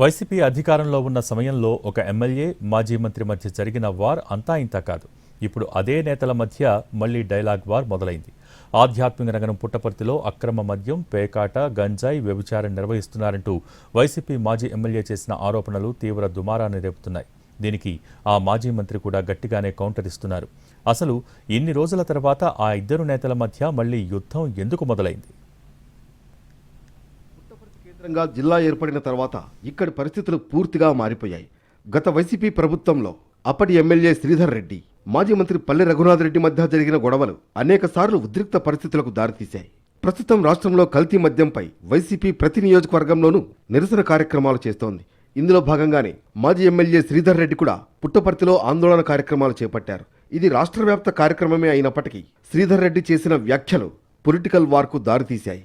YCP అధికారంలో ఉన్న సమయంలో ఒక ఎమ్మెల్యే మాజీ మంత్రి మధ్య జరిగిన వార్ అంతా ఇంత కాదు. ఇప్పుడు అదే నేతల మధ్య మళ్లీ డైలాగ్ వార్ మొదలైంది. ఆధ్యాత్మిక నగరం పుట్టపర్తిలో అక్రమ మద్యం, పేకాట, గంజాయి, వ్యభిచారం నిర్వహిస్తున్నారంటూ వైసీపీ మాజీ ఎమ్మెల్యే చేసిన ఆరోపణలు తీవ్ర దుమారాన్ని రేపుతున్నాయి. దీనికి ఆ మాజీ మంత్రి కూడా గట్టిగానే కౌంటర్ ఇస్తున్నారు. అసలు ఇన్ని రోజుల తర్వాత ఆ ఇద్దరు నేతల మధ్య మళ్లీ యుద్ధం ఎందుకు మొదలైంది? కేంద్రంగా జిల్లా ఏర్పడిన తర్వాత ఇక్కడి పరిస్థితులు పూర్తిగా మారిపోయాయి. గత వైసీపీ ప్రభుత్వంలో అప్పటి ఎమ్మెల్యే శ్రీధర్ రెడ్డి, మాజీ మంత్రి పల్లె రఘునాథ్ రెడ్డి మధ్య జరిగిన గొడవలు అనేక సార్లు ఉద్రిక్త పరిస్థితులకు దారితీశాయి. ప్రస్తుతం రాష్ట్రంలో కల్తీ మద్యంపై వైసీపీ ప్రతి నియోజకవర్గంలోనూ నిరసన కార్యక్రమాలు చేస్తోంది. ఇందులో భాగంగానే మాజీ ఎమ్మెల్యే శ్రీధర్ రెడ్డి కూడా పుట్టపర్తిలో ఆందోళన కార్యక్రమాలు చేపట్టారు. ఇది రాష్ట్ర వ్యాప్త కార్యక్రమమే అయినప్పటికీ శ్రీధర్ రెడ్డి చేసిన వ్యాఖ్యలు పొలిటికల్ వార్కు దారితీశాయి.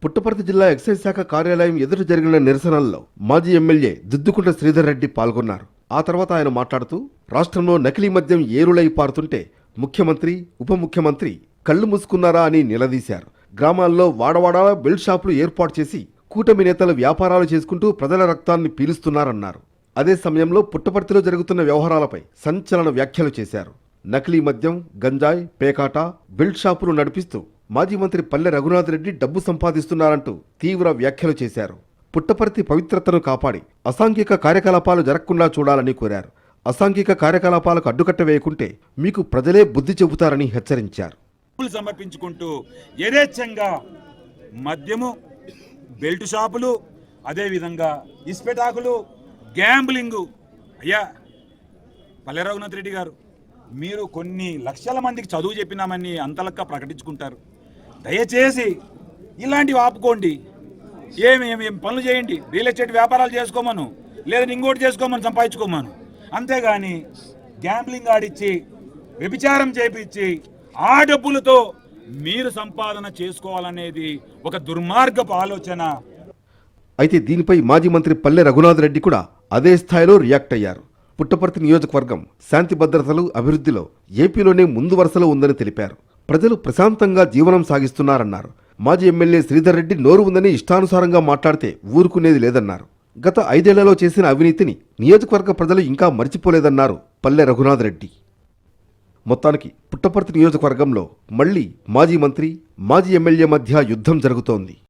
పుట్టపర్తి జిల్లా ఎక్సైజ్ శాఖ కార్యాలయం ఎదుట జరిగిన నిరసనల్లో మాజీ ఎమ్మెల్యే దుద్దుకుంట శ్రీధర్ రెడ్డి పాల్గొన్నారు. ఆ తర్వాత ఆయన మాట్లాడుతూ, రాష్ట్రంలో నకిలీ మద్యం ఏరులై పారుతుంటే ముఖ్యమంత్రి, ఉప ముఖ్యమంత్రి కళ్లు మూసుకున్నారా అని నిలదీశారు. గ్రామాల్లో వాడవాడా బెల్ట్ షాపులు ఏర్పాటు చేసి కూటమి నేతలు వ్యాపారాలు చేసుకుంటూ ప్రజల రక్తాన్ని పీలుస్తున్నారన్నారు. అదే సమయంలో పుట్టపర్తిలో జరుగుతున్న వ్యవహారాలపై సంచలన వ్యాఖ్యలు చేశారు. నకిలీ మద్యం, గంజాయి, పేకాట, బెల్ట్ షాపులు నడిపిస్తూ మాజీ మంత్రి పల్లె రఘునాథ్ రెడ్డి డబ్బు సంపాదిస్తున్నారంటూ తీవ్ర వ్యాఖ్యలు చేశారు. పుట్టపర్తి పవిత్రతను కాపాడి అసాంఘిక కార్యకలాపాలు జరగకుండా చూడాలని కోరారు. అసాంఘిక కార్యకలాపాలకు అడ్డుకట్ట వేయకుంటే మీకు ప్రజలే బుద్ధి చెబుతారని హెచ్చరించారు. సమర్పించుకుంటూ యథేచ్ఛంగా మద్యము, బెల్ట్ షాపులు, అదేవిధంగా ఇస్పెటాకులు, గ్యాంబ్లింగు. అయ్యా పల్లె రఘునాథ్ రెడ్డి గారు, మీరు కొన్ని లక్షల మందికి చదువు చెప్పినామని అంతలక్క ప్రకటించుకుంటారు. దయచేసి ఇలాంటివి ఆపుకోండి. ఏమి పనులు చేయండి, రియల్ ఎస్టేట్ వ్యాపారాలు చేసుకోమను, లేదా ఇంకోటి చేసుకోమని సంపాదించుకోమను. అంతేగాని గ్యాంబ్లింగ్ ఆడిచ్చి, వ్యభిచారం చేపించి ఆ డబ్బులతో మీరు సంపాదన చేసుకోవాలనేది ఒక దుర్మార్గపు ఆలోచన. అయితే దీనిపై మాజీ మంత్రి పల్లె రఘునాథ్ రెడ్డి కూడా అదే స్థాయిలో రియాక్ట్ అయ్యారు. పుట్టపర్తి నియోజకవర్గం శాంతి భద్రతలు, అభివృద్ధిలో ఏపీలోనే ముందు వరుసలో ఉందని తెలిపారు. ప్రజలు ప్రశాంతంగా జీవనం సాగిస్తున్నారన్నారు. మాజీ ఎమ్మెల్యే శ్రీధర్ రెడ్డి నోరు ఉందని ఇష్టానుసారంగా మాట్లాడితే ఊరుకునేది లేదన్నారు. గత 5 ఏళ్లలో చేసిన అవినీతిని నియోజకవర్గ ప్రజలు ఇంకా మర్చిపోలేదన్నారు పల్లె రఘునాథ్ రెడ్డి. మొత్తానికి పుట్టపర్తి నియోజకవర్గంలో మళ్లీ మాజీ మంత్రి, మాజీ ఎమ్మెల్యే మధ్య యుద్ధం జరుగుతోంది.